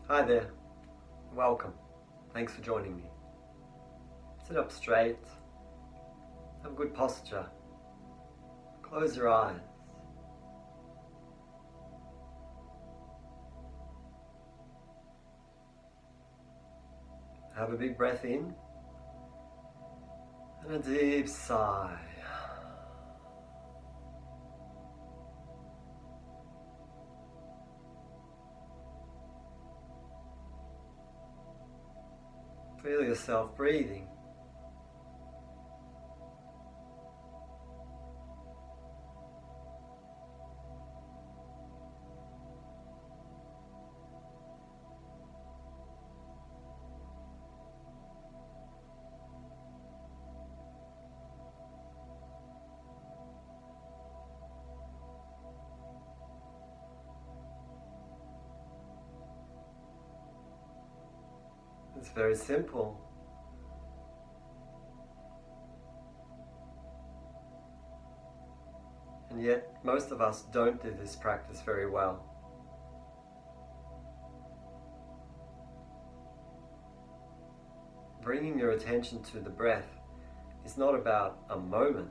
Hi there, welcome. Thanks for joining me. Sit up straight, have good posture, close your eyes. Have a big breath in and a deep sigh. Feel yourself breathing. It's very simple. And yet, most of us don't do this practice very well. Bringing your attention to the breath is not about a moment.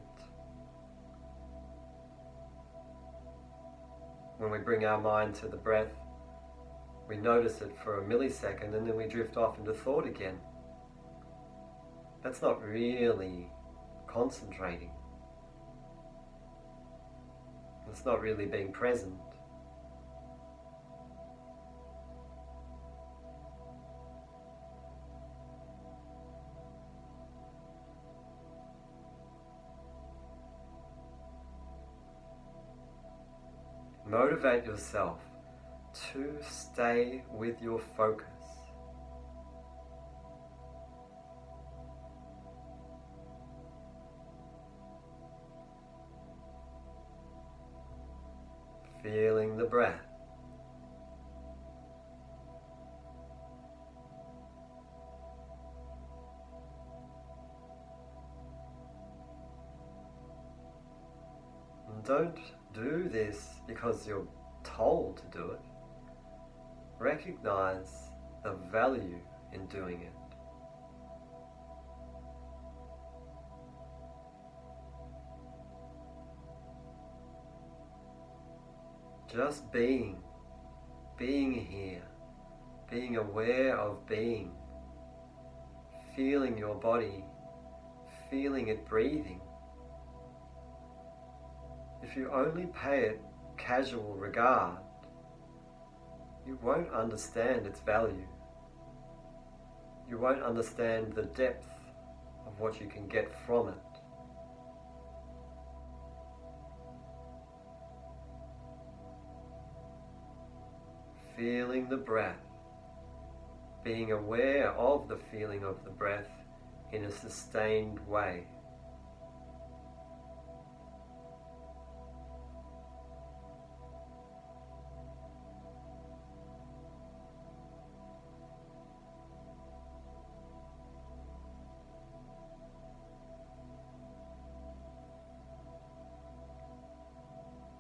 When we bring our mind to the breath, we notice it for a millisecond and then we drift off into thought again. That's not really concentrating. It's not really being present. Motivate yourself to stay with your focus. Feeling the breath. And don't do this because you're told to do it. Recognize the value in doing it. Just being here, being aware of being, feeling your body, feeling it breathing. If you only pay it casual regard, you won't understand its value. You won't understand the depth of what you can get from it. Feeling the breath, being aware of the feeling of the breath in a sustained way.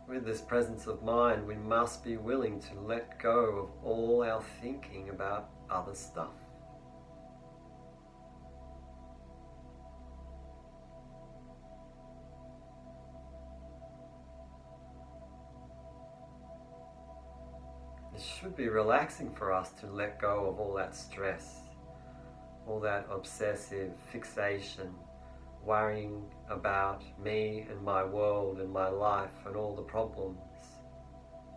With this presence of mind, we must be willing to let go of all our thinking about other stuff. It should be relaxing for us to let go of all that stress, all that obsessive fixation, worrying about me and my world and my life and all the problems.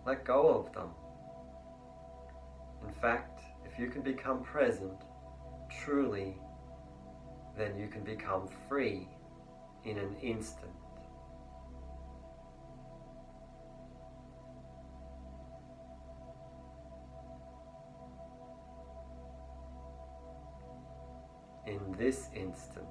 Let go of them. In fact, if you can become present, truly, then you can become free in an instant. In this instant.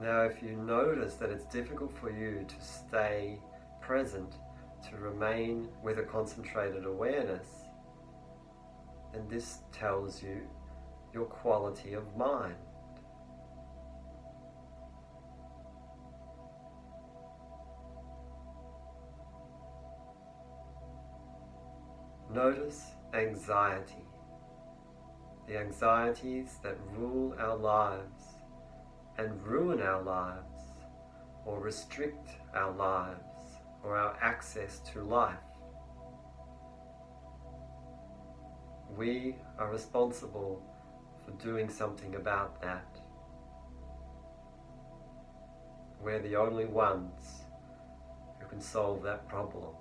Now, if you notice that it's difficult for you to stay present, to remain with a concentrated awareness, then this tells you your quality of mind. Notice anxiety, the anxieties that rule our lives and ruin our lives, or restrict our lives, or our access to life. We are responsible for doing something about that. We're the only ones who can solve that problem.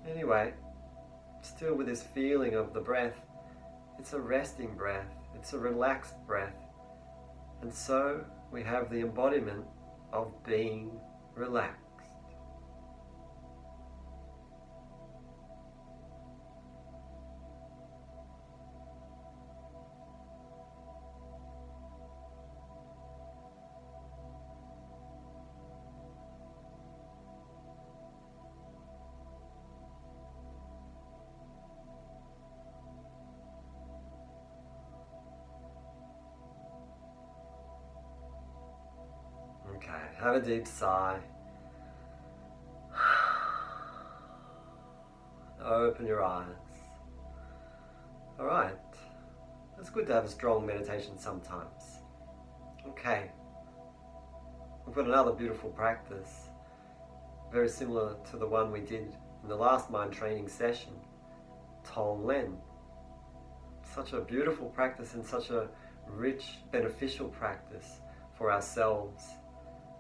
Anyway, still with this feeling of the breath, it's a resting breath, it's a relaxed breath. And so we have the embodiment of being relaxed. Okay, have a deep sigh. Open your eyes. Alright, it's good to have a strong meditation sometimes. Okay, we've got another beautiful practice, very similar to the one we did in the last mind training session, Tonglen. Such a beautiful practice and such a rich, beneficial practice for ourselves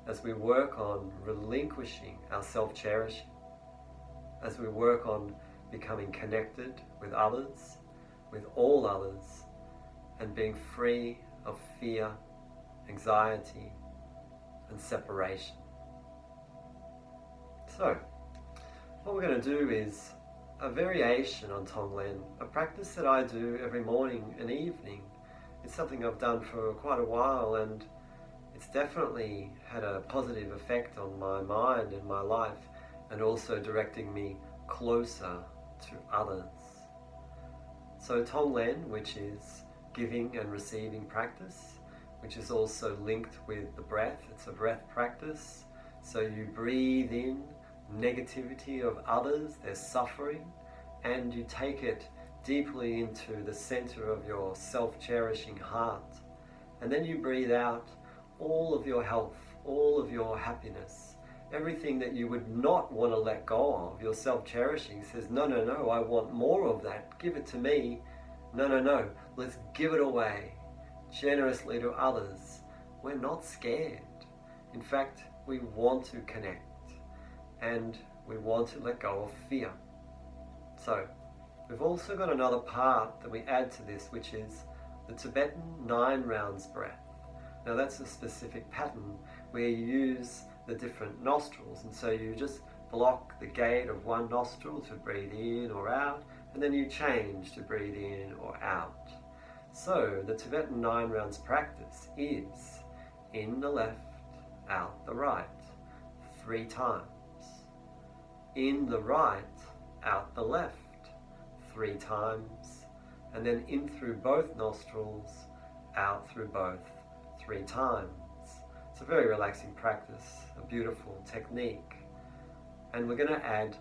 as we work on relinquishing our self-cherishing, as we work on becoming connected with others, with all others, and being free of fear, anxiety, and separation. So, what we're going to do is a variation on Tonglen, a practice that I do every morning and evening. It's something I've done for quite a while, and it's definitely had a positive effect on my mind and my life, and also directing me closer to others. So Tonglen, which is giving and receiving practice, which is also linked with the breath. It's a breath practice. So you breathe in negativity of others, their suffering, and you take it deeply into the center of your self-cherishing heart. And then you breathe out all of your health, all of your happiness, everything that you would not want to let go of, your self-cherishing says, no, no, no, I want more of that, give it to me. No, no, no, let's give it away generously to others. We're not scared. In fact, we want to connect and we want to let go of fear. So, we've also got another part that we add to this, which is the Tibetan 9 rounds breath. Now that's a specific pattern where you use the different nostrils, and so you just block the gate of one nostril to breathe in or out, and then you change to breathe in or out. So the Tibetan 9 rounds practice is in the left, out the right, 3 times. In the right, out the left, 3 times. And then in through both nostrils, out through both, 3 times. It's a very relaxing practice, a beautiful technique. And we're going to add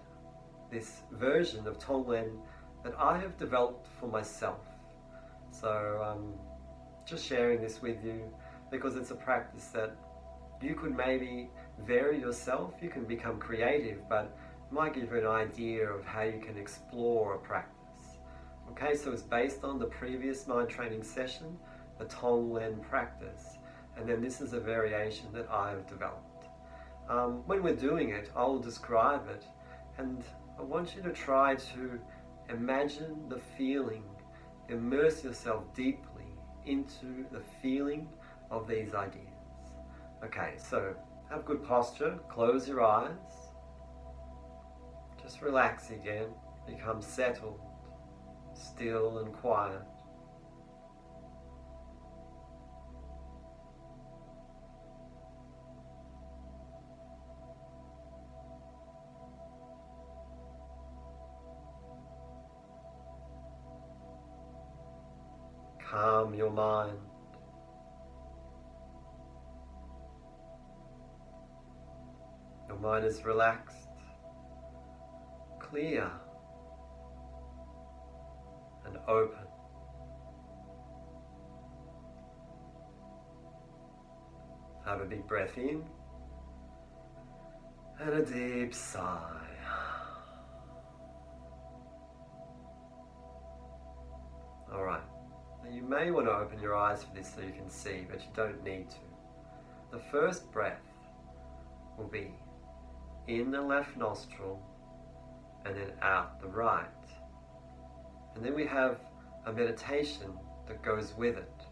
this version of Tonglen that I have developed for myself. So I'm just sharing this with you because it's a practice that you could maybe vary yourself. You can become creative, but it might give you an idea of how you can explore a practice. Okay, so it's based on the previous mind training session, the Tonglen practice, and then this is a variation that I have developed. When we're doing it, I'll describe it, and I want you to try to imagine the feeling, immerse yourself deeply into the feeling of these ideas. Okay, so have good posture, close your eyes, just relax again, become settled, still and quiet. Calm your mind. Your mind is relaxed, clear, and open. Have a big breath in and a deep sigh. All right. Now you may want to open your eyes for this so you can see, but you don't need to. The first breath will be in the left nostril and then out the right. And then we have a meditation that goes with it.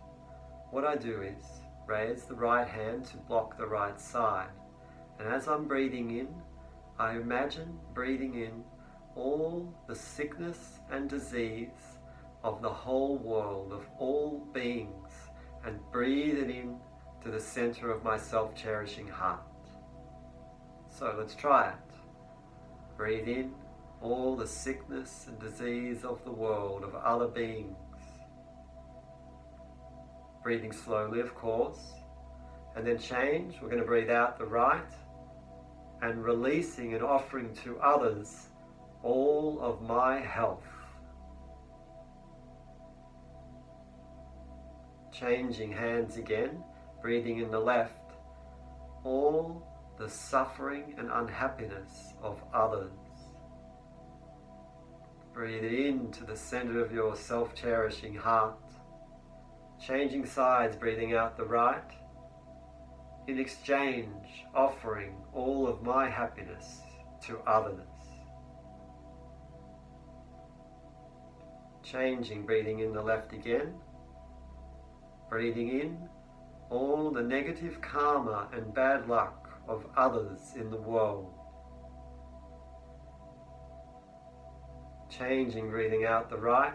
What I do is raise the right hand to block the right side. And as I'm breathing in, I imagine breathing in all the sickness and disease of the whole world, of all beings, and breathe it in to the center of my self-cherishing heart. So let's try it. Breathe in all the sickness and disease of the world, of other beings. Breathing slowly, of course, and then change. We're going to breathe out the right and releasing and offering to others all of my health. Changing hands again, breathing in the left, all the suffering and unhappiness of others. Breathe into the center of your self-cherishing heart. Changing sides, breathing out the right. In exchange, offering all of my happiness to others. Changing, breathing in the left again. Breathing in all the negative karma and bad luck of others in the world. Changing, breathing out the right.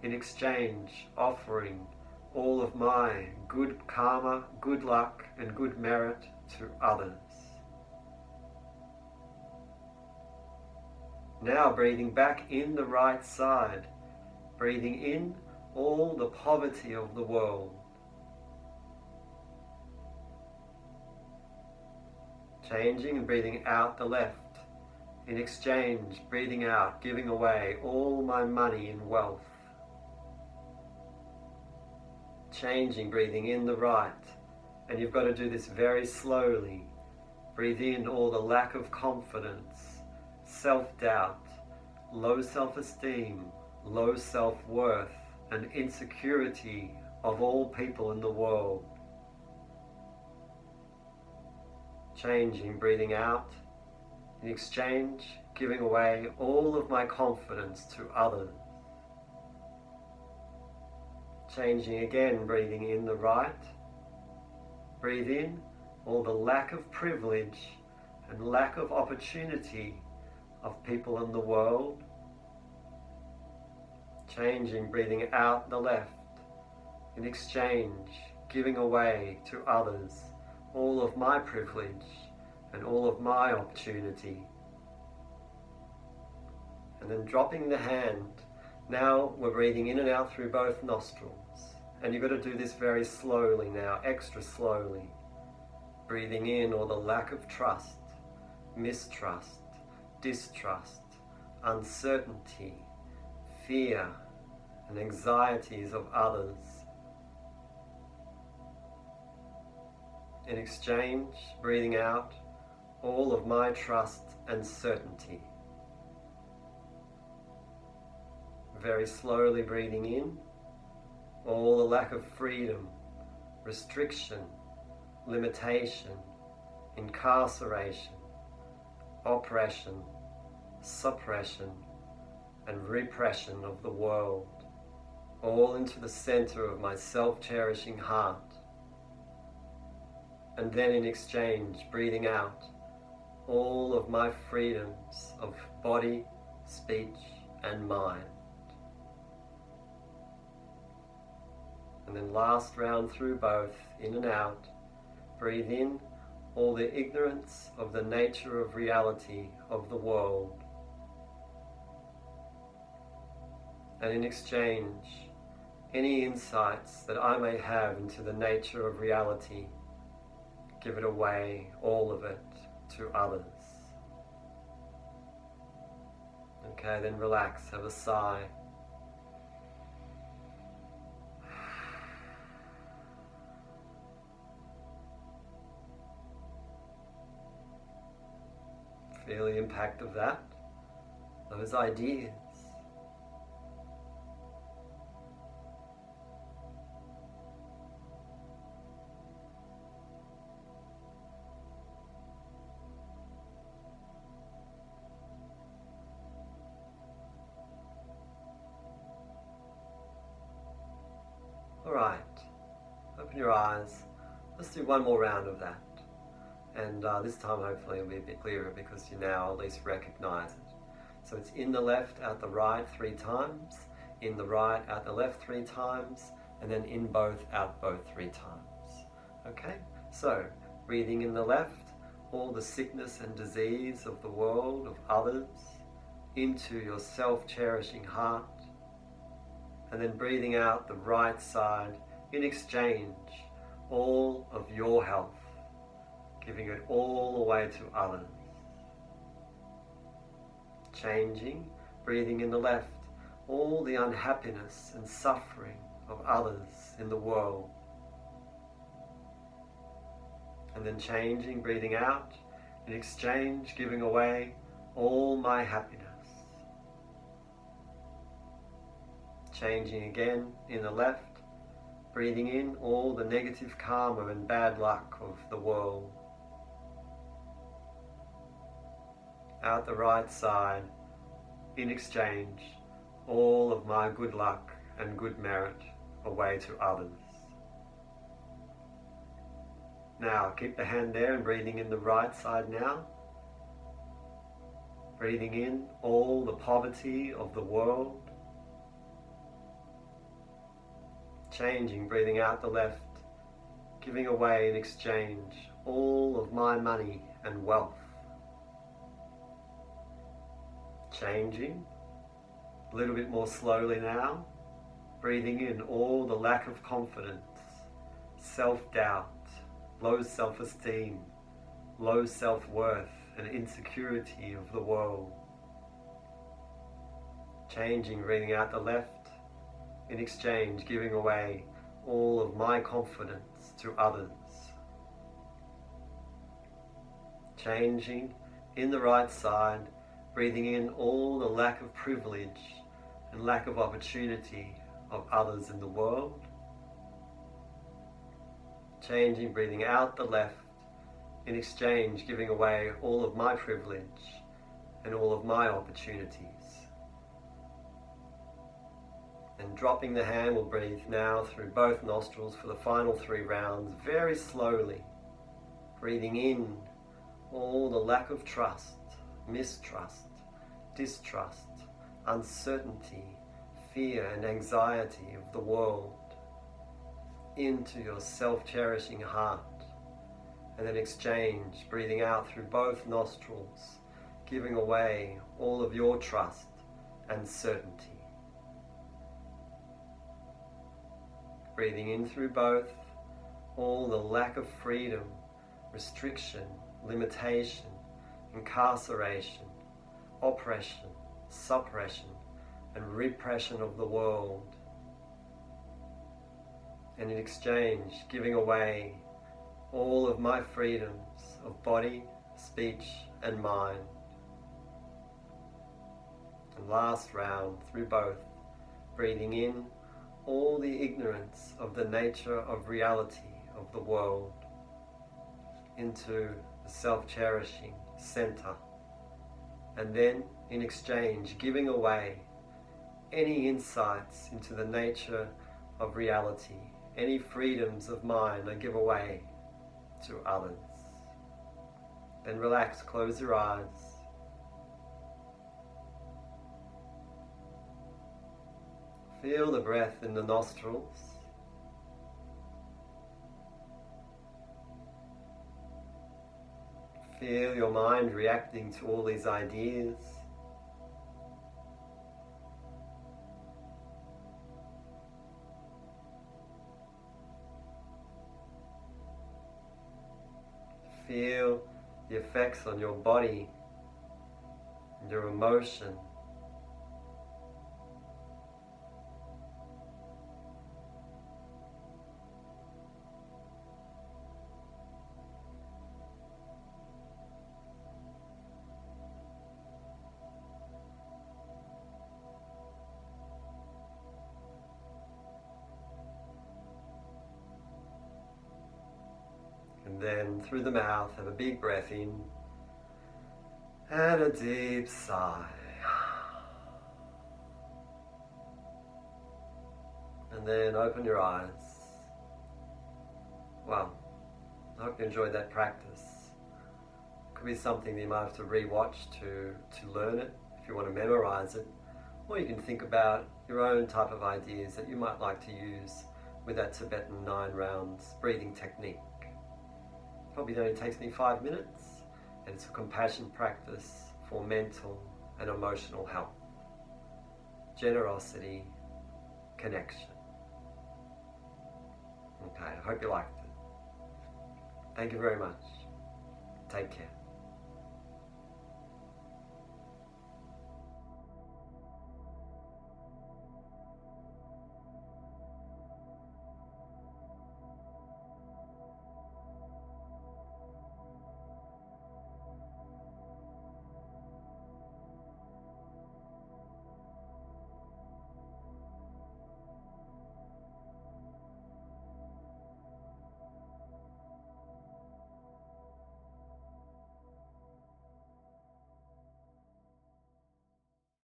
In exchange, offering all of my good karma, good luck, and good merit to others. Now breathing back in the right side, breathing in all the poverty of the world. Changing and breathing out the left. In exchange, breathing out, giving away all my money and wealth. Changing, breathing in the right. And you've got to do this very slowly. Breathe in all the lack of confidence, self-doubt, low self-esteem, low self-worth, and insecurity of all people in the world. Changing, breathing out. In exchange, giving away all of my confidence to others. Changing again, breathing in the right. Breathe in all the lack of privilege and lack of opportunity of people in the world. Changing, breathing out the left. In exchange, giving away to others all of my privilege and all of my opportunity. And then dropping the hand. Now we're breathing in and out through both nostrils. And you've got to do this very slowly now, extra slowly. Breathing in all the lack of trust, mistrust, distrust, uncertainty, fear, and anxieties of others. In exchange, breathing out all of my trust and certainty. Very slowly breathing in all the lack of freedom, restriction, limitation, incarceration, oppression, suppression, and repression of the world, all into the center of my self-cherishing heart. And then in exchange, breathing out all of my freedoms of body, speech, and mind. And then last round through both, in and out, breathe in all the ignorance of the nature of reality of the world. And in exchange, any insights that I may have into the nature of reality, give it away, all of it, to others. Okay, then relax, have a sigh. Feel the impact of that, those ideas. Alright, open your eyes. Let's do one more round of that. And this time hopefully it'll be a bit clearer because you now at least recognize it. So it's in the left, out the right 3 times, in the right, out the left 3 times, and then in both, out both 3 times. Okay, so breathing in the left, all the sickness and disease of the world, of others, into your self-cherishing heart. And then breathing out the right side, in exchange, all of your health, giving it all away to others. Changing, breathing in the left, all the unhappiness and suffering of others in the world. And then changing, breathing out, in exchange, giving away all my happiness. Changing again in the left, breathing in all the negative karma and bad luck of the world. Out the right side, in exchange, all of my good luck and good merit away to others. Now keep the hand there and breathing in the right side now. Breathing in all the poverty of the world. Changing, breathing out the left, giving away in exchange all of my money and wealth. Changing, a little bit more slowly now, breathing in all the lack of confidence, self-doubt, low self-esteem, low self-worth and insecurity of the world. Changing, breathing out the left, in exchange giving away all of my confidence to others. Changing in the right side, breathing in all the lack of privilege and lack of opportunity of others in the world. Changing, breathing out the left, in exchange giving away all of my privilege and all of my opportunities. And dropping the hand, we'll breathe now through both nostrils for the final 3 rounds, very slowly. Breathing in all the lack of trust, mistrust, distrust, uncertainty, fear and anxiety of the world into your self-cherishing heart. And then exchange, breathing out through both nostrils, giving away all of your trust and certainty. Breathing in through both, all the lack of freedom, restriction, limitation, incarceration, oppression, suppression, and repression of the world. And in exchange, giving away all of my freedoms of body, speech, and mind. And last round through both, breathing in all the ignorance of the nature of reality of the world into the a self-cherishing center. And then, in exchange, giving away any insights into the nature of reality, any freedoms of mind I give away to others. Then relax, close your eyes. Feel the breath in the nostrils. Feel your mind reacting to all these ideas. Feel the effects on your body and your emotion. And then through the mouth, have a big breath in and a deep sigh. And then open your eyes. Well, I hope you enjoyed that practice. Could be something that you might have to re-watch to learn it if you want to memorize it. Or you can think about your own type of ideas that you might like to use with that Tibetan 9 rounds breathing technique. Probably only takes me 5 minutes, and it's a compassion practice for mental and emotional health, generosity, connection. Okay, I hope you liked it. Thank you very much. Take care.